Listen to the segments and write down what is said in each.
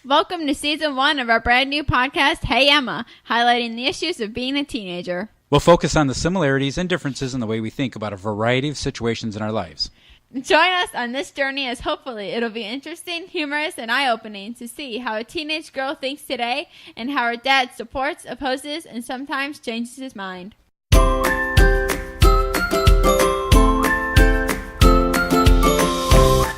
Welcome to Season 1 of our brand new podcast, Hey Emma, highlighting the issues of being a teenager. We'll focus on the similarities and differences in the way we think about a variety of situations in our lives. Join us on this journey as hopefully it'll be interesting, humorous, and eye-opening to see how a teenage girl thinks today and how her dad supports, opposes, and sometimes changes his mind.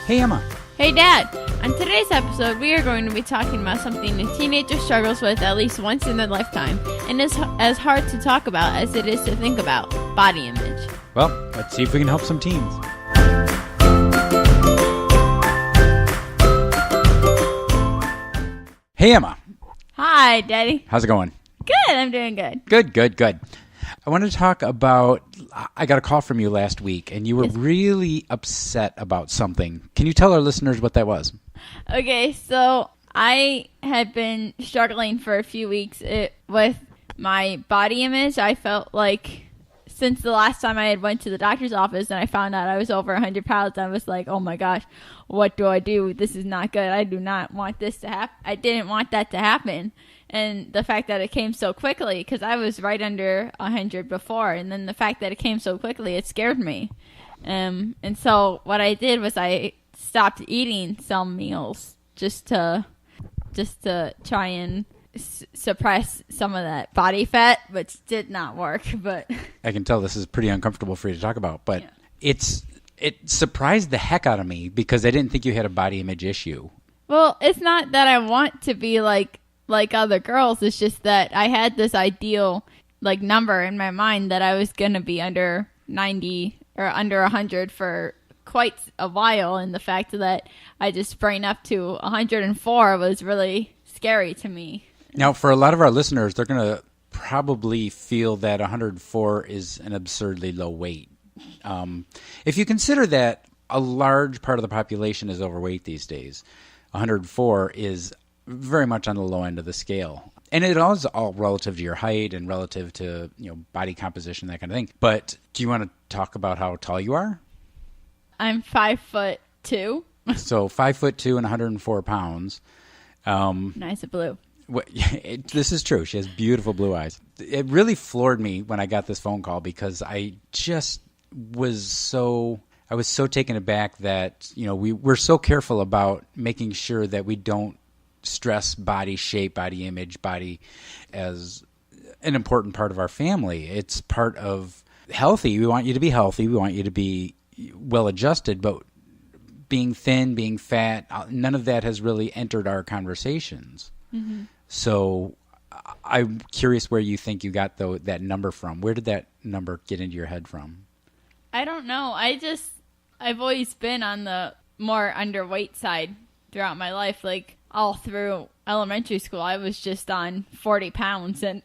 Hey, Emma. Hey, Dad. On today's episode, we are going to be talking about something a teenager struggles with at least once in their lifetime, and is as hard to talk about as it is to think about: body image. Well, let's see if we can help some teens. Hey, Emma. Hi, Daddy. How's it going? Good. I'm doing good. Good. I want to talk about, I got a call from you last week, and you were really upset about something. Can you tell our listeners what that was? Okay, so I had been struggling for a few weeks with my body image. I felt like since the last time I had went to the doctor's office and I found out I was over 100 pounds, I was like, oh my gosh, what do I do? This is not good. I do not want this to happen. I didn't want that to happen. And the fact that it came so quickly, because I was right under 100 before, and then the fact that it came so quickly, it scared me. And so what I did was I stopped eating some meals just to try and suppress some of that body fat, which did not work. But I can tell this is pretty uncomfortable for you to talk about, but it surprised the heck out of me because I didn't think you had a body image issue. Well, it's not that I want to be like other girls. It's just that I had this ideal number in my mind that I was going to be under 90 or under 100 for quite a while. And the fact that I just sprang up to 104 was really scary to me. Now, for a lot of our listeners, they're going to probably feel that 104 is an absurdly low weight. If you consider that a large part of the population is overweight these days, 104 is very much on the low end of the scale. And it is all relative to your height and relative to, body composition, that kind of thing. But do you want to talk about how tall you are? I'm 5'2". So 5'2" and 104 pounds. Nice blue. This is true. She has beautiful blue eyes. It really floored me when I got this phone call because I just was so taken aback that, we're so careful about making sure that we don't stress body shape, body image, body as an important part of our family. It's part of healthy. We want you to be healthy. We want you to be well adjusted, but being thin, being fat, none of that has really entered our conversations. Mm-hmm. So I'm curious where you think you got that number from. Where did that number get into your head from? I don't know. I've always been on the more underweight side throughout my life. All through elementary school, I was just on 40 pounds, and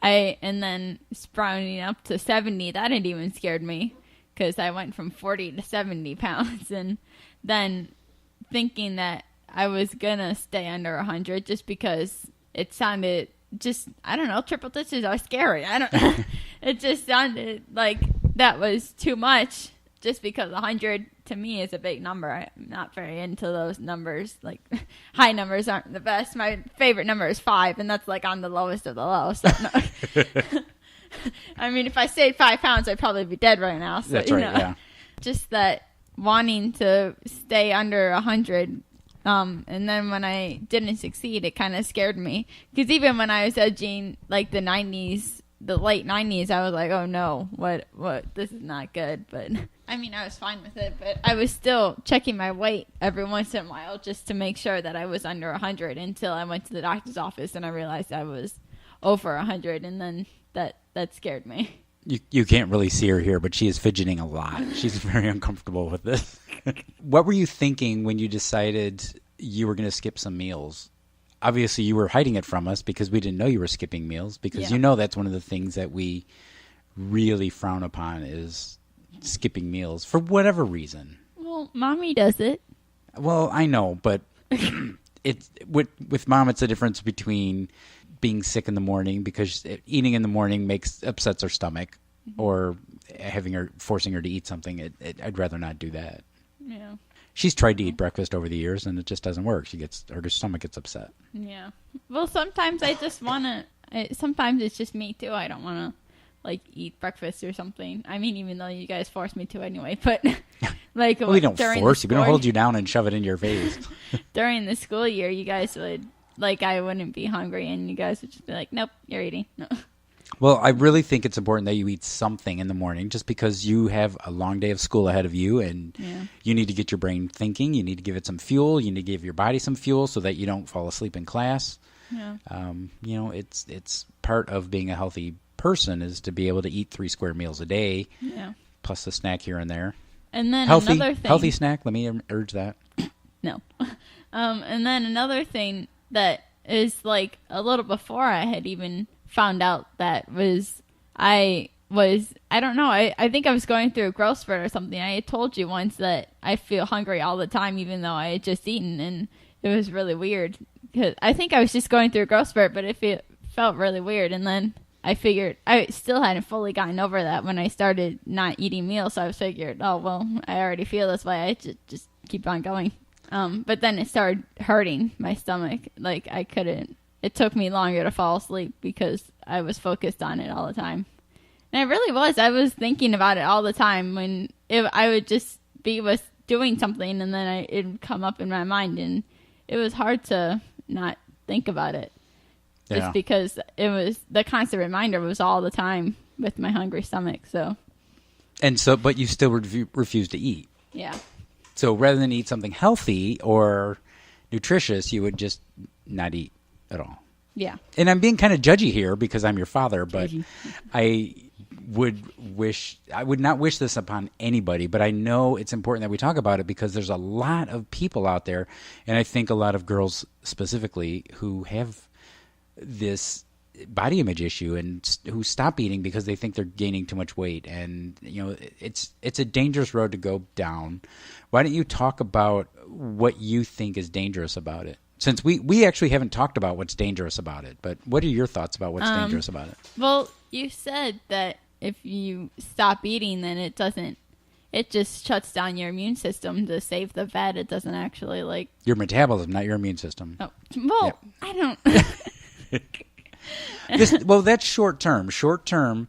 and then sprouting up to 70. That had even scared me because I went from 40 to 70 pounds, and then thinking that I was gonna stay under 100 just because it sounded triple digits are scary. It just sounded like that was too much. Just because 100 to me is a big number. I'm not very into those numbers. High numbers aren't the best. My favorite number is 5, and that's on the lowest of the low. So, no. I mean, if I stayed 5 pounds, I'd probably be dead right now. So, that's right, yeah. Just that wanting to stay under 100. And then when I didn't succeed, it kind of scared me. Because even when I was edging the 90s, the late 90s, I was like, oh no, what, this is not good. But I mean, I was fine with it, but I was still checking my weight every once in a while just to make sure that I was under 100 until I went to the doctor's office and I realized I was over 100, and then that scared me. You can't really see her here, but she is fidgeting a lot. She's very uncomfortable with this. What were you thinking when you decided you were going to skip some meals? Obviously, you were hiding it from us because we didn't know you were skipping meals because that's one of the things that we really frown upon is skipping meals for whatever reason. Well, Mommy does it. Well, I know, but it's with Mom, it's a difference between being sick in the morning because eating in the morning upsets her stomach, or forcing her to eat something. I'd rather not do that. Yeah. She's tried to eat breakfast over the years, and it just doesn't work. Her stomach gets upset. Yeah. Well, sometimes I just want to, sometimes it's just me too. I don't want to, like, eat breakfast or something. I mean, even though you guys force me to anyway, but like, well, we don't force you. We don't hold you down and shove it in your face. During the school year, you guys would, like, I wouldn't be hungry, and you guys would just be like, nope, you're eating. No. Well, I really think it's important that you eat something in the morning just because you have a long day of school ahead of you, and you need to get your brain thinking. You need to give it some fuel. You need to give your body some fuel so that you don't fall asleep in class. Yeah. You know, it's part of being a healthy person is to be able to eat 3 square meals a day, plus a snack here and there. And then another thing. Healthy snack, let me urge that. No. And then another thing that is, like, a little before I had even found out that was I don't know, I think I was going through a growth spurt or something. I had told you once that I feel hungry all the time even though I had just eaten, and it was really weird because I think I was just going through a growth spurt, but it felt really weird. And then I figured I still hadn't fully gotten over that when I started not eating meals, so I figured, oh well, I already feel this way, I just keep on going. But then it started hurting my stomach, like I couldn't. It took me longer to fall asleep because I was focused on it all the time. And it really was. I was thinking about it all the time when I would just be doing something and then it would come up in my mind. And it was hard to not think about it. Just because it was the constant reminder was all the time with my hungry stomach. But you still refuse to eat. Yeah. So rather than eat something healthy or nutritious, you would just not eat at all. Yeah. And I'm being kind of judgy here because I'm your father, but I would not wish this upon anybody, but I know it's important that we talk about it because there's a lot of people out there, and I think a lot of girls specifically, who have this body image issue and who stop eating because they think they're gaining too much weight. And, you know, it's a dangerous road to go down. Why don't you talk about what you think is dangerous about it? Since we actually haven't talked about what's dangerous about it, but what are your thoughts about what's dangerous about it? Well, you said that if you stop eating, then it just shuts down your immune system to save the fat. It doesn't actually, like... Your metabolism, not your immune system. Oh, well, yep. I don't... that's short term. Short term,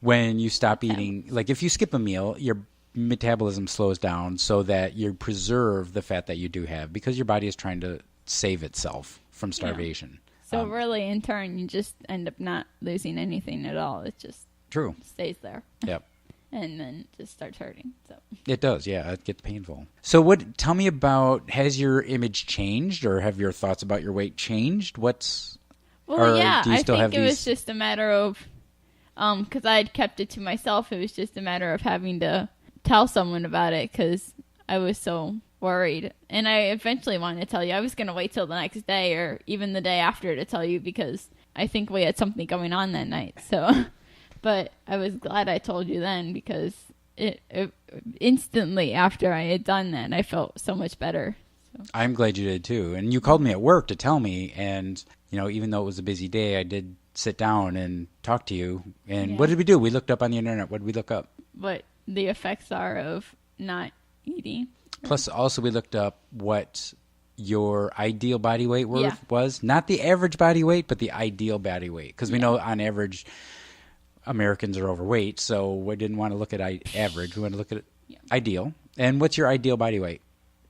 when you stop eating, like if you skip a meal, your metabolism slows down so that you preserve the fat that you do have because your body is trying to save itself from starvation. Yeah. So really, in turn, you just end up not losing anything at all. It just stays there. Yep. And then it just starts hurting. So it does, yeah. It gets painful. So tell me about, has your image changed or have your thoughts about your weight changed? I think it was just a matter of, because I had kept it to myself, it was just a matter of having to tell someone about it because I was so worried. And I eventually wanted to tell you. I was going to wait till the next day or even the day after to tell you because I think we had something going on that night. So, but I was glad I told you then because it instantly after I had done that, I felt so much better. So. I'm glad you did too. And you called me at work to tell me, and you know, even though it was a busy day, I did sit down and talk to you. And what did we do? We looked up on the internet. What did we look up? What the effects are of not eating. Plus, also, we looked up what your ideal body weight was. Not the average body weight, but the ideal body weight. Because we know on average, Americans are overweight. So we didn't want to look at average. We want to look at ideal. And what's your ideal body weight?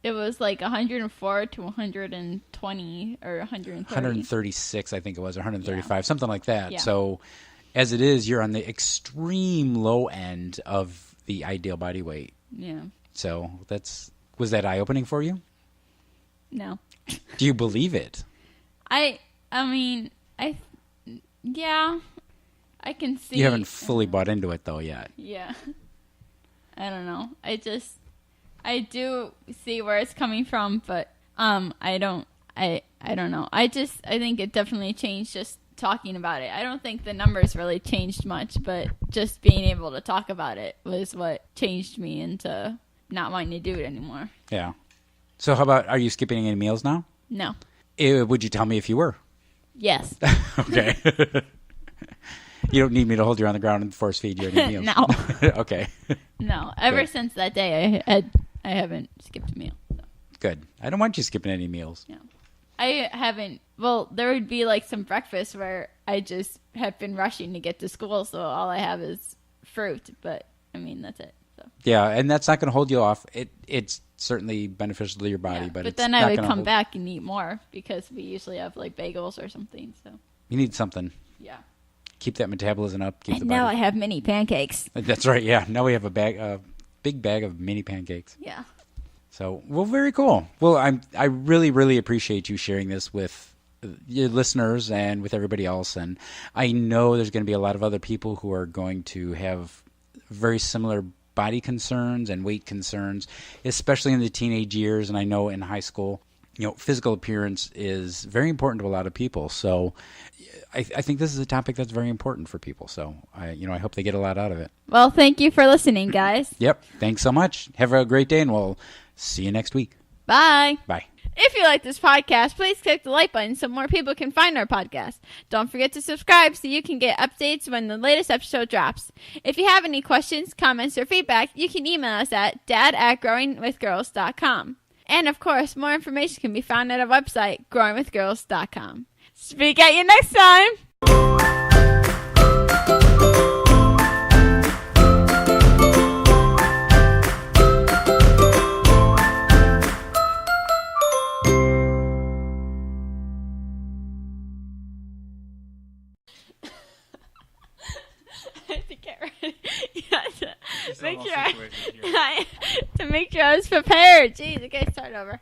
It was like 104 to 120 or 130. 136, I think it was, or 135, something like that. Yeah. So as it is, you're on the extreme low end of the ideal body weight. Yeah. So was that eye-opening for you? No. Do you believe it? I can see. You haven't fully bought into it though yet. Yeah. I don't know. I do see where it's coming from, but I don't know. I think it definitely changed just talking about it. I don't think the numbers really changed much, but just being able to talk about it was what changed me into not wanting to do it anymore. Yeah. So how about, are you skipping any meals now? No. Would you tell me if you were? Yes. Okay. You don't need me to hold you on the ground and force feed you any meals? No. Okay. No. Ever since that day, I haven't skipped a meal. good. I don't want you skipping any meals. Yeah. I haven't. Well, there would be like some breakfast where I just have been rushing to get to school, so all I have is fruit. But I mean, that's it. So. Yeah, and that's not going to hold you off. It's certainly beneficial to your body, but it's then not I would gonna come hold... back and eat more because we usually have like bagels or something. So you need something. Yeah. Keep that metabolism up. Keep and the now body... I have mini pancakes. That's right. Yeah. Now we have a big bag of mini pancakes. Yeah. So, well, very cool. Well, I really, really appreciate you sharing this with your listeners and with everybody else. And I know there's going to be a lot of other people who are going to have very similar body concerns and weight concerns, especially in the teenage years. And I know in high school, physical appearance is very important to a lot of people. So I think this is a topic that's very important for people. So I hope they get a lot out of it. Well, thank you for listening, guys. Yep. Thanks so much. Have a great day, and we'll see you next week. Bye. Bye. If you like this podcast, please click the like button so more people can find our podcast. Don't forget to subscribe so you can get updates when the latest episode drops. If you have any questions, comments, or feedback, you can email us at dad@growingwithgirls.com. And of course, more information can be found at our website, growingwithgirls.com. Speak at you next time! To get ready. To make sure I was prepared. Jeez, okay, start over.